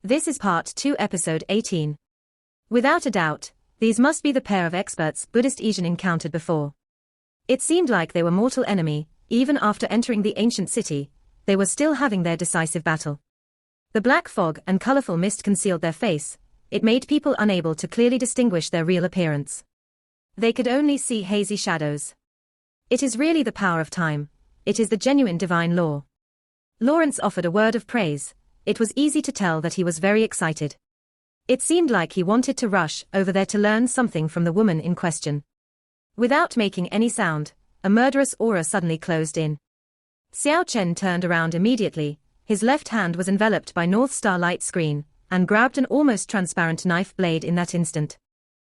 This is Part 2 Episode 18. Without a doubt, these must be the pair of experts Buddhist Asian encountered before. It seemed like they were mortal enemy, even after entering the ancient city, they were still having their decisive battle. The black fog and colorful mist concealed their face, it made people unable to clearly distinguish their real appearance. They could only see hazy shadows. It is really the power of time, it is the genuine divine law. Lawrence offered a word of praise. It was easy to tell that he was very excited. It seemed like he wanted to rush over there to learn something from the woman in question. Without making any sound, a murderous aura suddenly closed in. Xiao Chen turned around immediately, his left hand was enveloped by North Star light screen, and grabbed an almost transparent knife blade in that instant.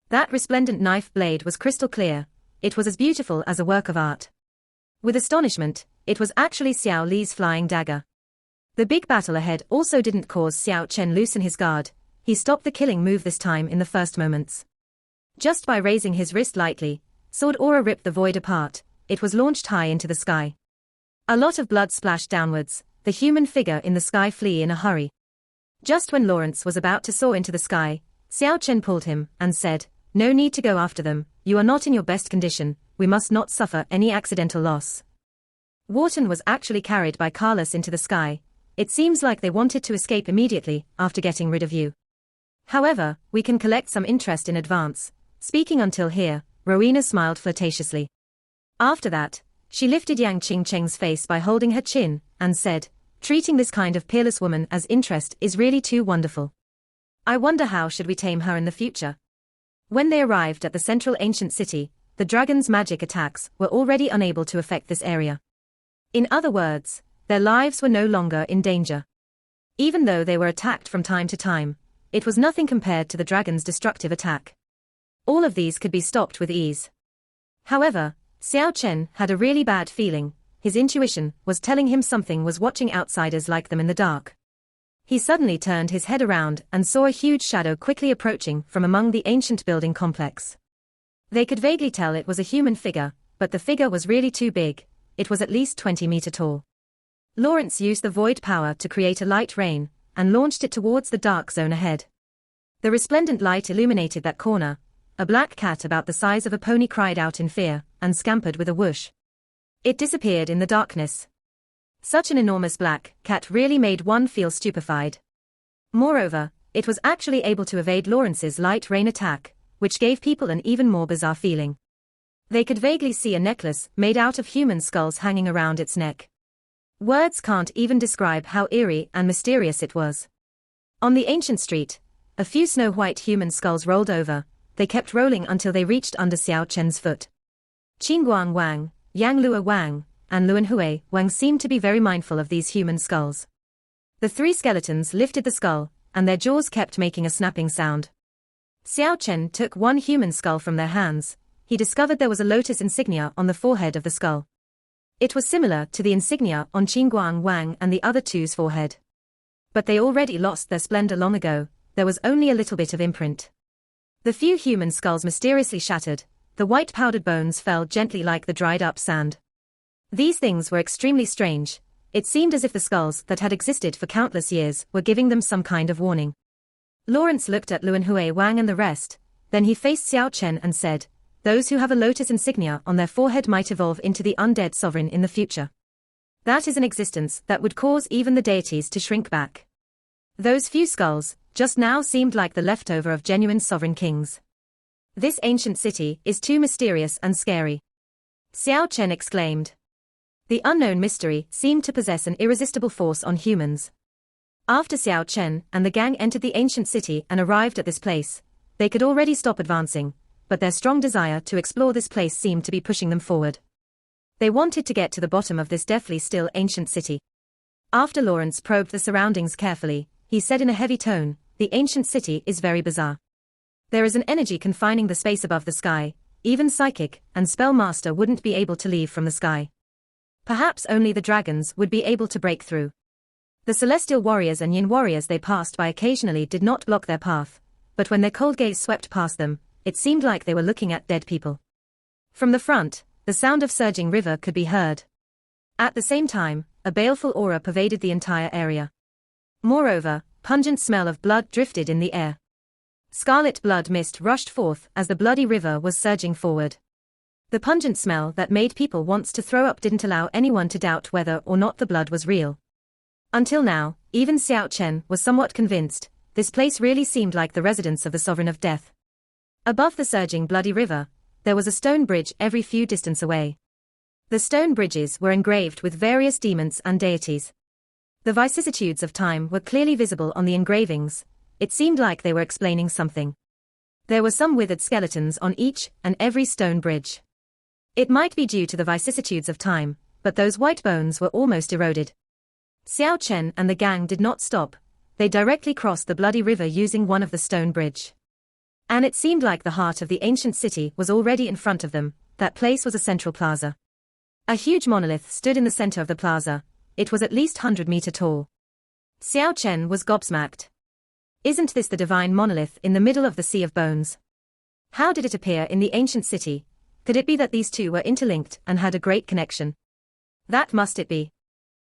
That resplendent knife blade was crystal clear, it was as beautiful as a work of art. With astonishment, it was actually Xiao Li's flying dagger. The big battle ahead also didn't cause Xiao Chen loosen his guard, he stopped the killing move this time in the first moments. Just by raising his wrist lightly, sword aura ripped the void apart, it was launched high into the sky. A lot of blood splashed downwards, the human figure in the sky flee in a hurry. Just when Lawrence was about to soar into the sky, Xiao Chen pulled him and said, "No need to go after them, you are not in your best condition, we must not suffer any accidental loss." Wharton was actually carried by Carlos into the sky. It seems like they wanted to escape immediately after getting rid of you. However, we can collect some interest in advance. Speaking until here, Rowena smiled flirtatiously. After that, she lifted Yang Qingcheng's face by holding her chin, and said, "Treating this kind of peerless woman as interest is really too wonderful. I wonder how should we tame her in the future." When they arrived at the central ancient city, the dragon's magic attacks were already unable to affect this area. In other words, their lives were no longer in danger. Even though they were attacked from time to time, it was nothing compared to the dragon's destructive attack. All of these could be stopped with ease. However, Xiao Chen had a really bad feeling, his intuition was telling him something was watching outsiders like them in the dark. He suddenly turned his head around and saw a huge shadow quickly approaching from among the ancient building complex. They could vaguely tell it was a human figure, but the figure was really too big, it was at least 20 meters tall. Lawrence used the void power to create a light rain, and launched it towards the dark zone ahead. The resplendent light illuminated that corner, a black cat about the size of a pony cried out in fear, and scampered with a whoosh. It disappeared in the darkness. Such an enormous black cat really made one feel stupefied. Moreover, it was actually able to evade Lawrence's light rain attack, which gave people an even more bizarre feeling. They could vaguely see a necklace made out of human skulls hanging around its neck. Words can't even describe how eerie and mysterious it was. On the ancient street, a few snow-white human skulls rolled over, they kept rolling until they reached under Xiao Chen's foot. Qingguang Wang, Yang Lua Wang, and Luanhui Wang seemed to be very mindful of these human skulls. The three skeletons lifted the skull, and their jaws kept making a snapping sound. Xiao Chen took one human skull from their hands, he discovered there was a lotus insignia on the forehead of the skull. It was similar to the insignia on Qingguang Wang and the other two's forehead. But they already lost their splendor long ago, there was only a little bit of imprint. The few human skulls mysteriously shattered, the white powdered bones fell gently like the dried up sand. These things were extremely strange, it seemed as if the skulls that had existed for countless years were giving them some kind of warning. Lawrence looked at Luanhui Wang and the rest, then he faced Xiao Chen and said, "Those who have a lotus insignia on their forehead might evolve into the undead sovereign in the future. That is an existence that would cause even the deities to shrink back. Those few skulls just now seemed like the leftover of genuine sovereign kings. This ancient city is too mysterious and scary." Xiao Chen exclaimed. The unknown mystery seemed to possess an irresistible force on humans. After Xiao Chen and the gang entered the ancient city and arrived at this place, they could already stop advancing, but their strong desire to explore this place seemed to be pushing them forward. They wanted to get to the bottom of this deathly still ancient city. After Lawrence probed the surroundings carefully, he said in a heavy tone, "The ancient city is very bizarre. There is an energy confining the space above the sky, even psychic and spell master wouldn't be able to leave from the sky. Perhaps only the dragons would be able to break through. The celestial warriors and yin warriors they passed by occasionally did not block their path, but when their cold gaze swept past them, it seemed like they were looking at dead people. From the front, the sound of surging river could be heard. At the same time, a baleful aura pervaded the entire area. Moreover, pungent smell of blood drifted in the air. Scarlet blood mist rushed forth as the bloody river was surging forward. The pungent smell that made people want to throw up didn't allow anyone to doubt whether or not the blood was real. Until now, even Xiao Chen was somewhat convinced. This place really seemed like the residence of the Sovereign of Death. Above the surging bloody river, there was a stone bridge every few distance away. The stone bridges were engraved with various demons and deities. The vicissitudes of time were clearly visible on the engravings. It seemed like they were explaining something. There were some withered skeletons on each and every stone bridge. It might be due to the vicissitudes of time, but those white bones were almost eroded. Xiao Chen and the gang did not stop. They directly crossed the bloody river using one of the stone bridge. And it seemed like the heart of the ancient city was already in front of them. That place was a central plaza. A huge monolith stood in the center of the plaza. It was at least 100-meter tall. Xiao Chen was gobsmacked. Isn't this the divine monolith in the middle of the sea of bones? How did it appear in the ancient city? Could it be that these two were interlinked and had a great connection? That must it be.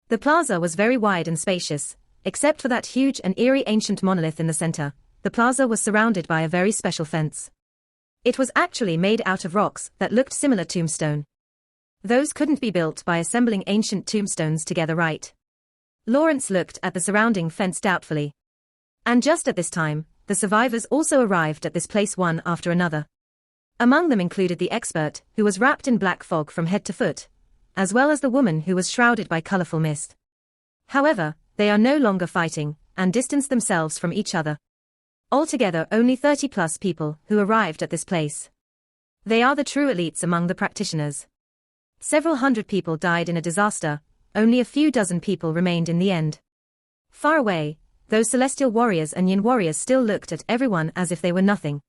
The plaza was very wide and spacious. Except for that huge and eerie ancient monolith in the center, the plaza was surrounded by a very special fence. It was actually made out of rocks that looked similar to tombstone. Those couldn't be built by assembling ancient tombstones together, right? Lawrence looked at the surrounding fence doubtfully. And just at this time, the survivors also arrived at this place one after another. Among them included the expert, who was wrapped in black fog from head to foot, as well as the woman who was shrouded by colorful mist. However, they are no longer fighting, and distanced themselves from each other. Altogether only 30+ people who arrived at this place. They are the true elites among the practitioners. Several hundred people died in a disaster, only a few dozen people remained in the end. Far away, those celestial warriors and yin warriors still looked at everyone as if they were nothing.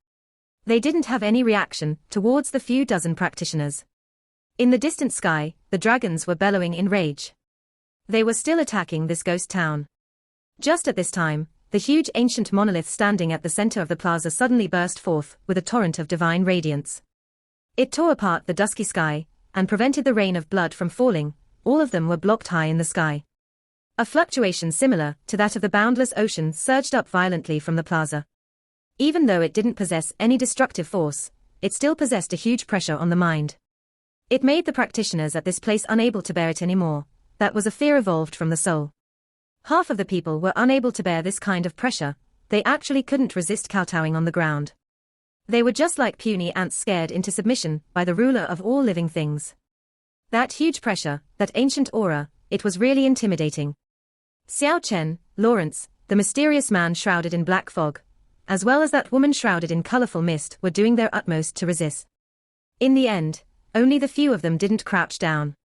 They didn't have any reaction towards the few dozen practitioners. In the distant sky, the dragons were bellowing in rage. They were still attacking this ghost town. Just at this time, the huge ancient monolith standing at the center of the plaza suddenly burst forth with a torrent of divine radiance. It tore apart the dusky sky, and prevented the rain of blood from falling. All of them were blocked high in the sky. A fluctuation similar to that of the boundless ocean surged up violently from the plaza. Even though it didn't possess any destructive force, it still possessed a huge pressure on the mind. It made the practitioners at this place unable to bear it anymore. That was a fear evolved from the soul. Half of the people were unable to bear this kind of pressure. They actually couldn't resist kowtowing on the ground. They were just like puny ants scared into submission by the ruler of all living things. That huge pressure, that ancient aura, it was really intimidating. Xiao Chen, Lawrence, the mysterious man shrouded in black fog, as well as that woman shrouded in colorful mist, were doing their utmost to resist. In the end, only the few of them didn't crouch down.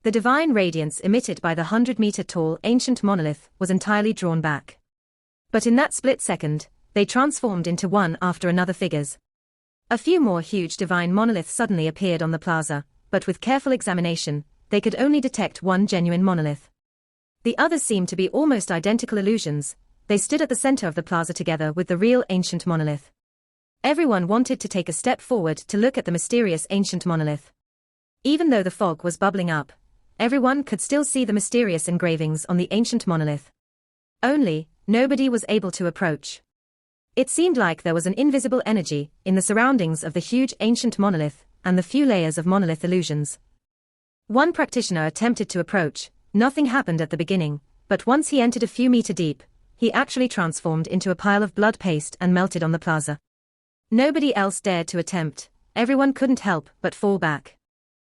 The divine radiance emitted by the 100-meter-tall ancient monolith was entirely drawn back. But in that split second, they transformed into one after another figures. A few more huge divine monoliths suddenly appeared on the plaza, but with careful examination, they could only detect one genuine monolith. The others seemed to be almost identical illusions. They stood at the center of the plaza together with the real ancient monolith. Everyone wanted to take a step forward to look at the mysterious ancient monolith. Even though the fog was bubbling up, everyone could still see the mysterious engravings on the ancient monolith. Only, nobody was able to approach. It seemed like there was an invisible energy in the surroundings of the huge ancient monolith and the few layers of monolith illusions. One practitioner attempted to approach. Nothing happened at the beginning, but once he entered a few meters deep, he actually transformed into a pile of blood paste and melted on the plaza. Nobody else dared to attempt. Everyone couldn't help but fall back.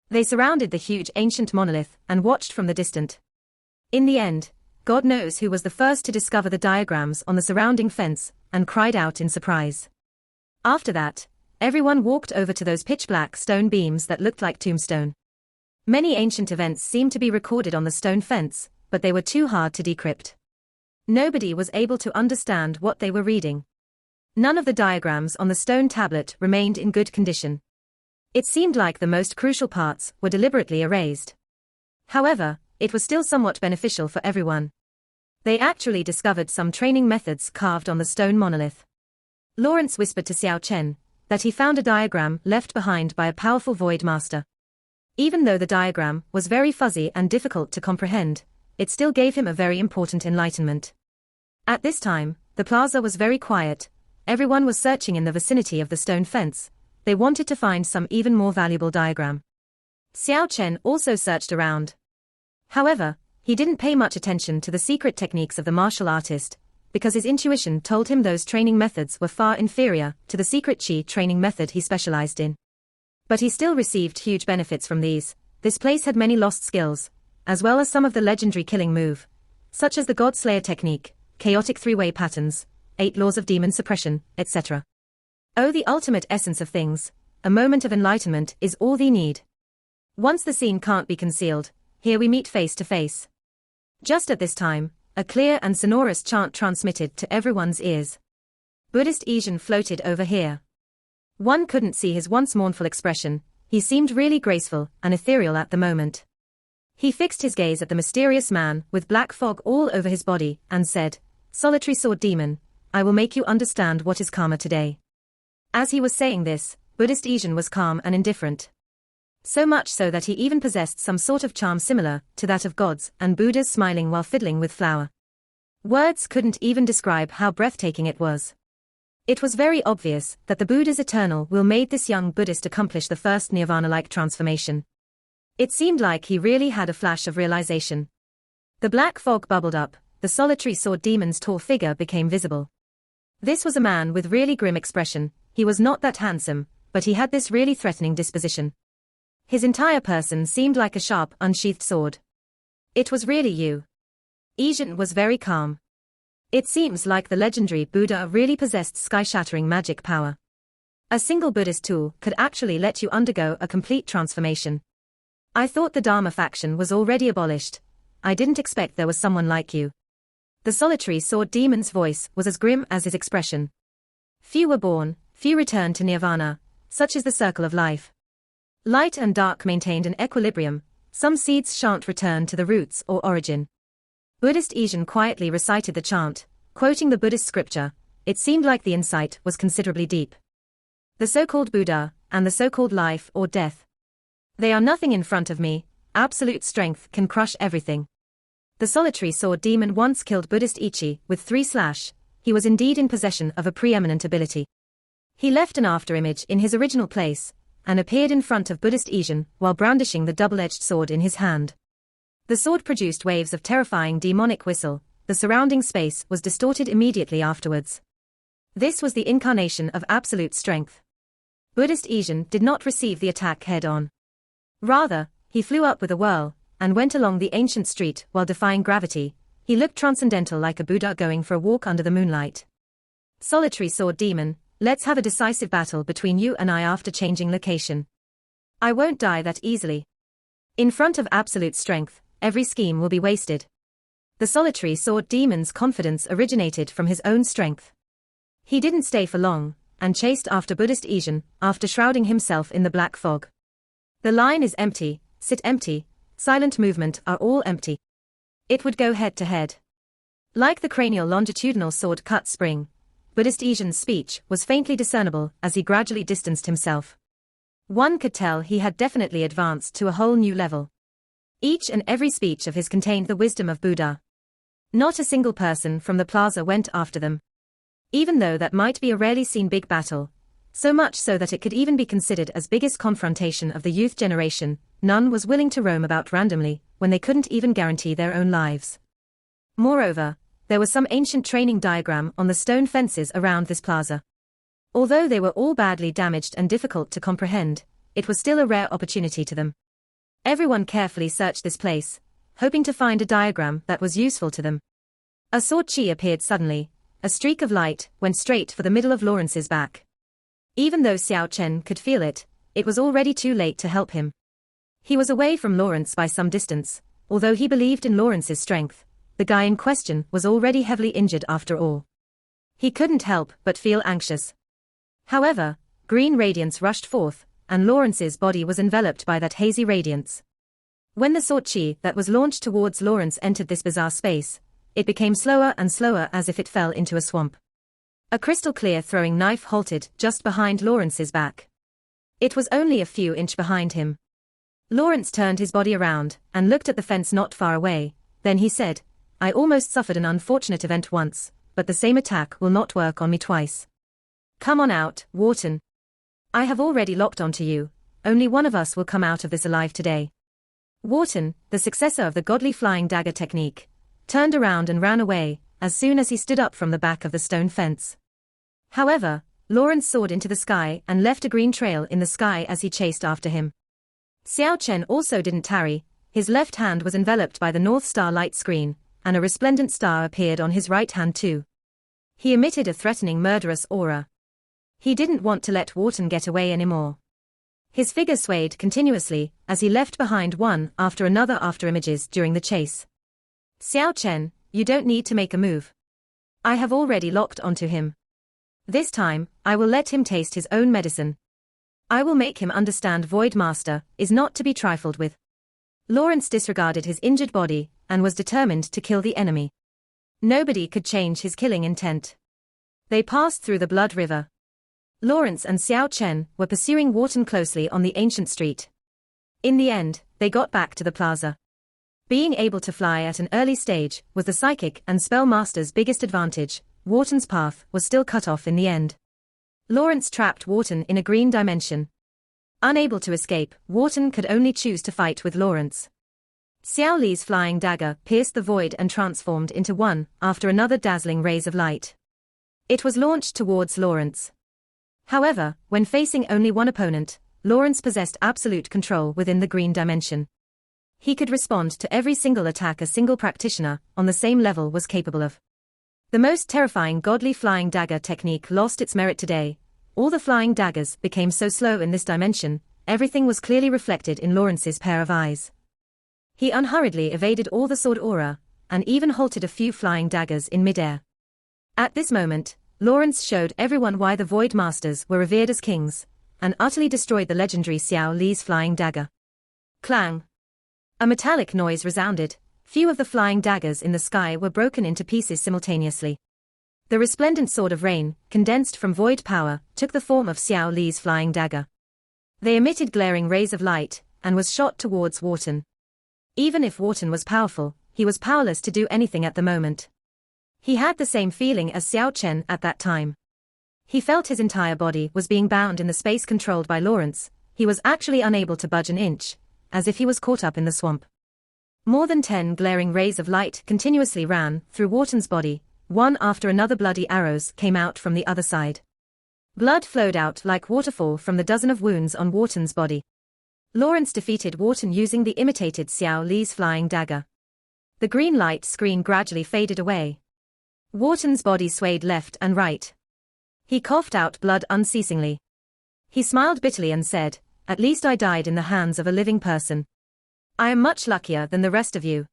They surrounded the huge ancient monolith and watched from the distance. In the end, God knows who was the first to discover the diagrams on the surrounding fence and cried out in surprise. After that, everyone walked over to those pitch-black stone beams that looked like tombstone. Many ancient events seemed to be recorded on the stone fence, but they were too hard to decrypt. Nobody was able to understand what they were reading. None of the diagrams on the stone tablet remained in good condition. It seemed like the most crucial parts were deliberately erased. However, it was still somewhat beneficial for everyone. They actually discovered some training methods carved on the stone monolith. Lawrence whispered to Xiao Chen that he found a diagram left behind by a powerful void master. Even though the diagram was very fuzzy and difficult to comprehend, it still gave him a very important enlightenment. At this time, the plaza was very quiet. Everyone was searching in the vicinity of the stone fence. They wanted to find some even more valuable diagram. Xiao Chen also searched around. However, he didn't pay much attention to the secret techniques of the martial artist, because his intuition told him those training methods were far inferior to the secret Qi training method he specialized in. But he still received huge benefits from these. This place had many lost skills, as well as some of the legendary killing move, such as the God Slayer technique, chaotic three-way patterns, 8 laws of demon suppression, etc. Oh, the ultimate essence of things, a moment of enlightenment is all they need. Once the scene can't be concealed, here we meet face to face. Just at this time, a clear and sonorous chant transmitted to everyone's ears. Buddhist Asian floated over here. One couldn't see his once mournful expression, he seemed really graceful and ethereal at the moment. He fixed his gaze at the mysterious man with black fog all over his body and said, "Solitary sword demon, I will make you understand what is karma today." As he was saying this, Buddhist Asian was calm and indifferent. So much so that he even possessed some sort of charm similar to that of gods and Buddhas smiling while fiddling with flower. Words couldn't even describe how breathtaking it was. It was very obvious that the Buddha's eternal will made this young Buddhist accomplish the first nirvana-like transformation. It seemed like he really had a flash of realization. The black fog bubbled up, the solitary sword demon's tall figure became visible. This was a man with really grim expression. He was not that handsome, but he had this really threatening disposition. His entire person seemed like a sharp, unsheathed sword. It was really you. Asian was very calm. It seems like the legendary Buddha really possessed sky-shattering magic power. A single Buddhist tool could actually let you undergo a complete transformation. I thought the Dharma faction was already abolished. I didn't expect there was someone like you. The solitary sword demon's voice was as grim as his expression. Few were born, few returned to nirvana, such is the circle of life. Light and dark maintained an equilibrium, some seeds shan't return to the roots or origin. Buddhist Asian quietly recited the chant, quoting the Buddhist scripture. It seemed like the insight was considerably deep. The so-called Buddha, and the so-called life or death. They are nothing in front of me, absolute strength can crush everything. The solitary sword demon once killed Buddhist Ichi with 3 slash, he was indeed in possession of a preeminent ability. He left an afterimage in his original place, and appeared in front of Buddhist Asian while brandishing the double-edged sword in his hand. The sword produced waves of terrifying demonic whistle, the surrounding space was distorted immediately afterwards. This was the incarnation of absolute strength. Buddhist Asian did not receive the attack head-on. Rather, he flew up with a whirl, and went along the ancient street while defying gravity. He looked transcendental like a Buddha going for a walk under the moonlight. Solitary sword demon, let's have a decisive battle between you and I after changing location. I won't die that easily. In front of absolute strength, every scheme will be wasted. The solitary sword demon's confidence originated from his own strength. He didn't stay for long, and chased after Buddhist Asian, after shrouding himself in the black fog. The line is empty, sit empty, silent movement are all empty. It would go head to head. Like the cranial longitudinal sword cut spring, Buddhist Asian's speech was faintly discernible as he gradually distanced himself. One could tell he had definitely advanced to a whole new level. Each and every speech of his contained the wisdom of Buddha. Not a single person from the plaza went after them. Even though that might be a rarely seen big battle, so much so that it could even be considered as biggest confrontation of the youth generation, none was willing to roam about randomly, when they couldn't even guarantee their own lives. Moreover, there was some ancient training diagram on the stone fences around this plaza. Although they were all badly damaged and difficult to comprehend, it was still a rare opportunity to them. Everyone carefully searched this place, hoping to find a diagram that was useful to them. A sword chi appeared suddenly, a streak of light went straight for the middle of Lawrence's back. Even though Xiao Chen could feel it, it was already too late to help him. He was away from Lawrence by some distance, although he believed in Lawrence's strength. The guy in question was already heavily injured after all. He couldn't help but feel anxious. However, green radiance rushed forth, and Lawrence's body was enveloped by that hazy radiance. When the sword chi that was launched towards Lawrence entered this bizarre space, it became slower and slower as if it fell into a swamp. A crystal-clear throwing knife halted just behind Lawrence's back. It was only a few inches behind him. Lawrence turned his body around and looked at the fence not far away. Then he said, "I almost suffered an unfortunate event once, but the same attack will not work on me twice. Come on out, Wharton. I have already locked onto you, only one of us will come out of this alive today. Wharton, the successor of the godly flying dagger technique, turned around and ran away, as soon as he stood up from the back of the stone fence. However, Lawrence soared into the sky and left a green trail in the sky as he chased after him. Xiao Chen also didn't tarry, his left hand was enveloped by the North Star light screen, and a resplendent star appeared on his right hand too. He emitted a threatening murderous aura. He didn't want to let Wharton get away anymore. His figure swayed continuously, as he left behind one after another after images during the chase. Xiao Chen, you don't need to make a move. I have already locked onto him. This time, I will let him taste his own medicine. I will make him understand Void Master is not to be trifled with. Lawrence disregarded his injured body, and was determined to kill the enemy. Nobody could change his killing intent. They passed through the Blood River. Lawrence and Xiao Chen were pursuing Wharton closely on the ancient street. In the end, they got back to the plaza. Being able to fly at an early stage was the psychic and spell master's biggest advantage. Wharton's path was still cut off in the end. Lawrence trapped Wharton in a green dimension. Unable to escape, Wharton could only choose to fight with Lawrence. Xiao Li's flying dagger pierced the void and transformed into one after another dazzling rays of light. It was launched towards Lawrence. However, when facing only one opponent, Lawrence possessed absolute control within the green dimension. He could respond to every single attack a single practitioner on the same level was capable of. The most terrifying godly flying dagger technique lost its merit today. All the flying daggers became so slow in this dimension, everything was clearly reflected in Lawrence's pair of eyes. He unhurriedly evaded all the sword aura, and even halted a few flying daggers in midair. At this moment, Lawrence showed everyone why the Void Masters were revered as kings, and utterly destroyed the legendary Xiao Li's flying dagger. Clang! A metallic noise resounded. Few of the flying daggers in the sky were broken into pieces simultaneously. The resplendent sword of rain, condensed from void power, took the form of Xiao Li's flying dagger. They emitted glaring rays of light, and was shot towards Wharton. Even if Wharton was powerful, he was powerless to do anything at the moment. He had the same feeling as Xiao Chen at that time. He felt his entire body was being bound in the space controlled by Lawrence. He was actually unable to budge an inch, as if he was caught up in the swamp. More than 10 glaring rays of light continuously ran through Wharton's body. One after another bloody arrows came out from the other side. Blood flowed out like waterfall from the dozen of wounds on Wharton's body. Lawrence defeated Wharton using the imitated Xiao Li's flying dagger. The green light screen gradually faded away. Wharton's body swayed left and right. He coughed out blood unceasingly. He smiled bitterly and said, "At least I died in the hands of a living person. I am much luckier than the rest of you.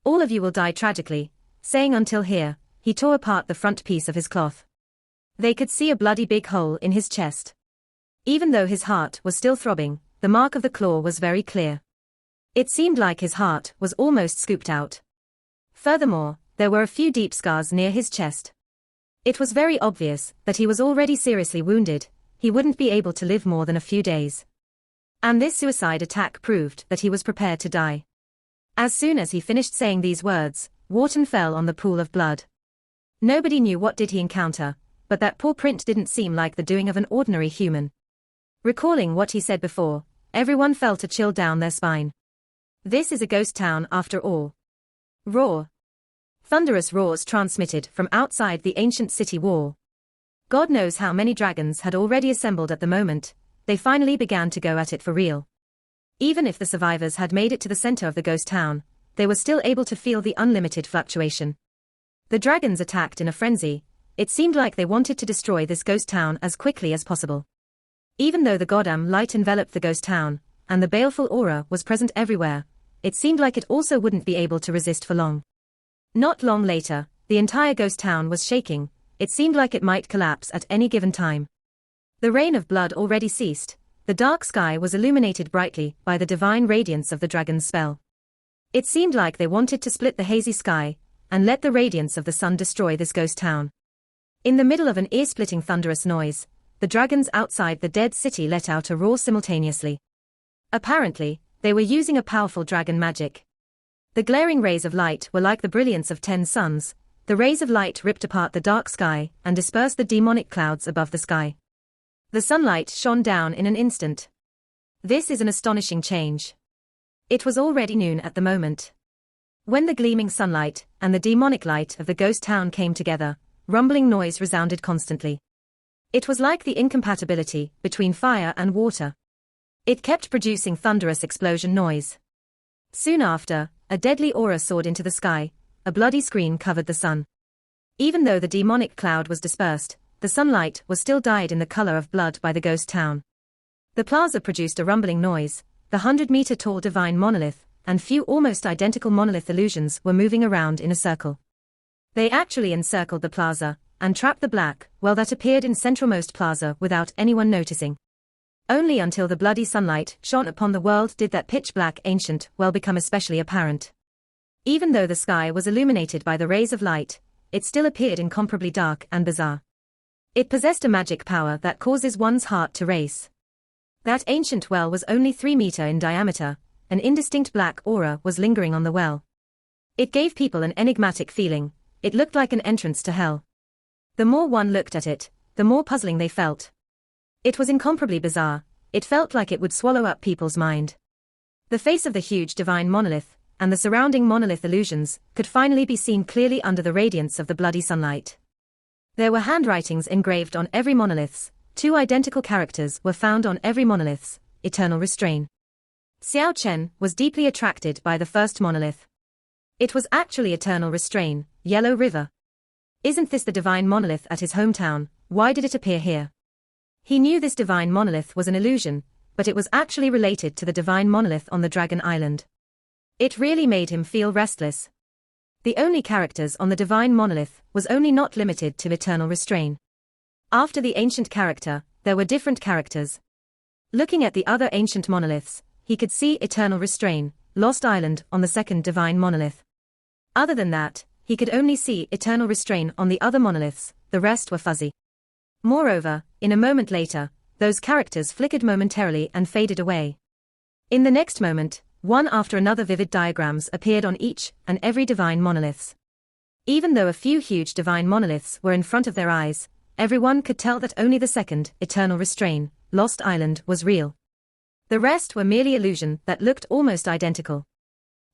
All of you will die tragically." Saying until here, he tore apart the front piece of his cloth. They could see a bloody big hole in his chest. Even though his heart was still throbbing, the mark of the claw was very clear. It seemed like his heart was almost scooped out. Furthermore, there were a few deep scars near his chest. It was very obvious that he was already seriously wounded. He wouldn't be able to live more than a few days. And this suicide attack proved that he was prepared to die. As soon as he finished saying these words, Wharton fell on the pool of blood. Nobody knew what did he encounter, but that paw print didn't seem like the doing of an ordinary human. Recalling what he said before, everyone felt a chill down their spine. This is a ghost town after all. Roar. Thunderous roars transmitted from outside the ancient city wall. God knows how many dragons had already assembled at the moment. They finally began to go at it for real. Even if the survivors had made it to the center of the ghost town, they were still able to feel the unlimited fluctuation. The dragons attacked in a frenzy. It seemed like they wanted to destroy this ghost town as quickly as possible. Even though the Godam light enveloped the ghost town, and the baleful aura was present everywhere, it seemed like it also wouldn't be able to resist for long. Not long later, the entire ghost town was shaking. It seemed like it might collapse at any given time. The rain of blood already ceased. The dark sky was illuminated brightly by the divine radiance of the dragon's spell. It seemed like they wanted to split the hazy sky and let the radiance of the sun destroy this ghost town. In the middle of an ear-splitting thunderous noise, the dragons outside the dead city let out a roar simultaneously. Apparently, they were using a powerful dragon magic. The glaring rays of light were like the brilliance of 10 suns. the rays of light ripped apart the dark sky and dispersed the demonic clouds above the sky. The sunlight shone down in an instant. This is an astonishing change. It was already noon at the moment. When the gleaming sunlight and the demonic light of the ghost town came together, rumbling noise resounded constantly. It was like the incompatibility between fire and water. It kept producing thunderous explosion noise. Soon after, a deadly aura soared into the sky, a bloody screen covered the sun. Even though the demonic cloud was dispersed, the sunlight was still dyed in the color of blood by the ghost town. The plaza produced a rumbling noise, the 100-meter-tall divine monolith, and few almost identical monolith illusions were moving around in a circle. They actually encircled the plaza, and trapped the black well that appeared in centralmost plaza without anyone noticing. Only until the bloody sunlight shone upon the world did that pitch-black ancient well become especially apparent. Even though the sky was illuminated by the rays of light, it still appeared incomparably dark and bizarre. It possessed a magic power that causes one's heart to race. That ancient well was only 3 meters in diameter, an indistinct black aura was lingering on the well. It gave people an enigmatic feeling, it looked like an entrance to hell. The more one looked at it, the more puzzling they felt. It was incomparably bizarre, it felt like it would swallow up people's mind. The face of the huge divine monolith, and the surrounding monolith illusions, could finally be seen clearly under the radiance of the bloody sunlight. There were handwritings engraved on every monoliths, 2 identical characters were found on every monoliths, eternal restrain. Xiao Chen was deeply attracted by the first monolith. It was actually eternal restrain, Yellow River. Isn't this the divine monolith at his hometown, why did it appear here? He knew this divine monolith was an illusion, but it was actually related to the divine monolith on the Dragon Island. It really made him feel restless. The only characters on the divine monolith was only not limited to eternal restrain. After the ancient character, there were different characters. Looking at the other ancient monoliths, he could see eternal restrain, Lost Island on the second divine monolith. Other than that, he could only see eternal restrain on the other monoliths, the rest were fuzzy. Moreover, in a moment later, those characters flickered momentarily and faded away. In the next moment, one after another vivid diagrams appeared on each and every divine monoliths. Even though a few huge divine monoliths were in front of their eyes, everyone could tell that only the second, eternal restrain, Lost Island, was real. The rest were merely illusion that looked almost identical.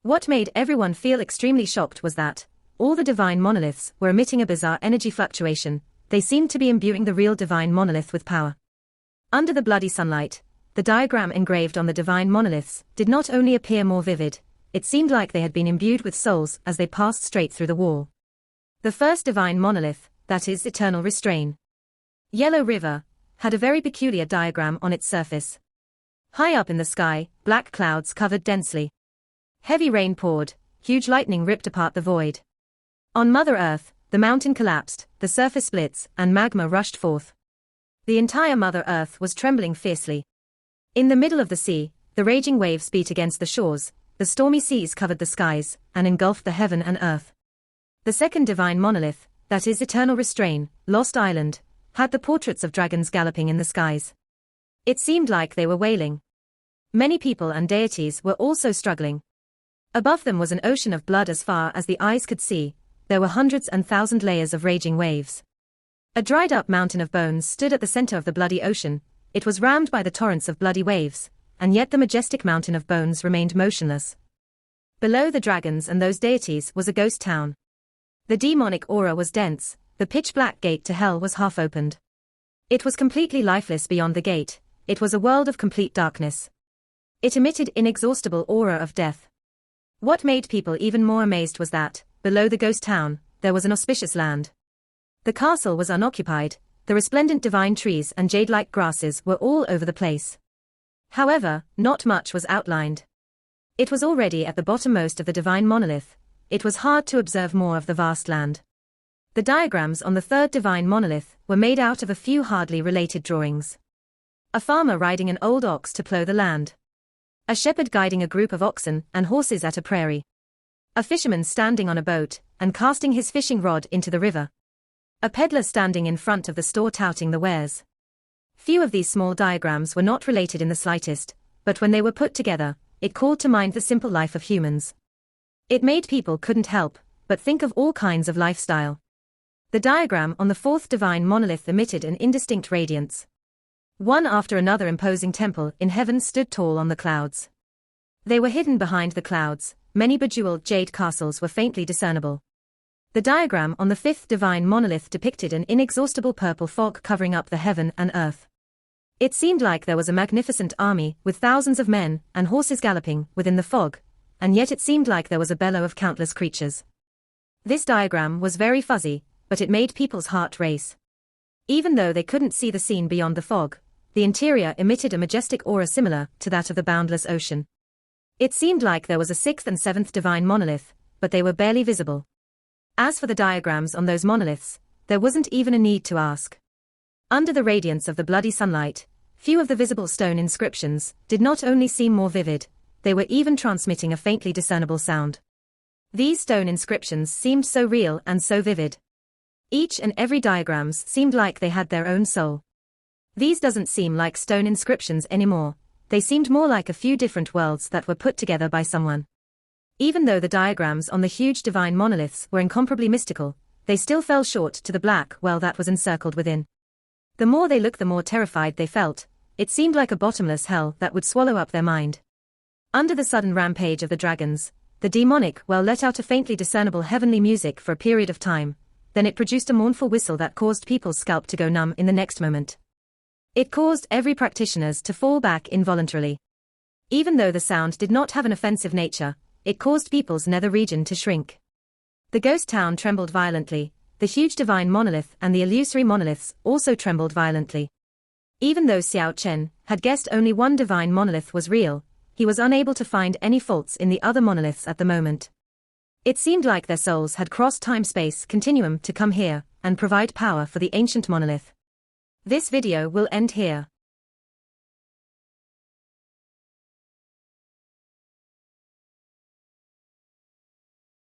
What made everyone feel extremely shocked was that all the divine monoliths were emitting a bizarre energy fluctuation, they seemed to be imbuing the real divine monolith with power. Under the bloody sunlight, the diagram engraved on the divine monoliths did not only appear more vivid, it seemed like they had been imbued with souls as they passed straight through the wall. The first divine monolith, that is eternal restrain, Yellow River, had a very peculiar diagram on its surface. High up in the sky, black clouds covered densely. Heavy rain poured, huge lightning ripped apart the void. On Mother Earth, the mountain collapsed, the surface splits, and magma rushed forth. The entire Mother Earth was trembling fiercely. In the middle of the sea, the raging waves beat against the shores, the stormy seas covered the skies, and engulfed the heaven and earth. The second divine monolith, that is eternal restrain, Lost Island, had the portraits of dragons galloping in the skies. It seemed like they were wailing. Many people and deities were also struggling. Above them was an ocean of blood as far as the eyes could see, there were hundreds and thousand layers of raging waves. A dried-up mountain of bones stood at the center of the bloody ocean, it was rammed by the torrents of bloody waves, and yet the majestic mountain of bones remained motionless. Below the dragons and those deities was a ghost town. The demonic aura was dense, the pitch-black gate to hell was half opened. It was completely lifeless beyond the gate, it was a world of complete darkness. It emitted inexhaustible aura of death. What made people even more amazed was that, below the ghost town, there was an auspicious land. The castle was unoccupied, the resplendent divine trees and jade-like grasses were all over the place. However, not much was outlined. It was already at the bottommost of the divine monolith, it was hard to observe more of the vast land. The diagrams on the third divine monolith were made out of a few hardly related drawings. A farmer riding an old ox to plough the land. A shepherd guiding a group of oxen and horses at a prairie. A fisherman standing on a boat and casting his fishing rod into the river. A peddler standing in front of the store touting the wares. Few of these small diagrams were not related in the slightest, but when they were put together, it called to mind the simple life of humans. It made people couldn't help but think of all kinds of lifestyle. The diagram on the fourth divine monolith emitted an indistinct radiance. One after another imposing temple in heaven stood tall on the clouds. They were hidden behind the clouds, many bejeweled jade castles were faintly discernible. The diagram on the fifth divine monolith depicted an inexhaustible purple fog covering up the heaven and earth. It seemed like there was a magnificent army with thousands of men and horses galloping within the fog, and yet it seemed like there was a bellow of countless creatures. This diagram was very fuzzy, but it made people's heart race. Even though they couldn't see the scene beyond the fog, the interior emitted a majestic aura similar to that of the boundless ocean. It seemed like there was a sixth and seventh divine monolith, but they were barely visible. As for the diagrams on those monoliths, there wasn't even a need to ask. Under the radiance of the bloody sunlight, few of the visible stone inscriptions did not only seem more vivid, they were even transmitting a faintly discernible sound. These stone inscriptions seemed so real and so vivid. Each and every diagrams seemed like they had their own soul. These doesn't seem like stone inscriptions anymore, they seemed more like a few different worlds that were put together by someone. Even though the diagrams on the huge divine monoliths were incomparably mystical, they still fell short to the black well that was encircled within. The more they looked, the more terrified they felt. It seemed like a bottomless hell that would swallow up their mind. Under the sudden rampage of the dragons, the demonic well let out a faintly discernible heavenly music for a period of time, then it produced a mournful whistle that caused people's scalp to go numb in the next moment. It caused every practitioners to fall back involuntarily. Even though the sound did not have an offensive nature, it caused people's nether region to shrink. The ghost town trembled violently. The huge divine monolith and the illusory monoliths also trembled violently. Even though Xiao Chen had guessed only one divine monolith was real, he was unable to find any faults in the other monoliths at the moment. It seemed like their souls had crossed time-space continuum to come here and provide power for the ancient monolith. This video will end here.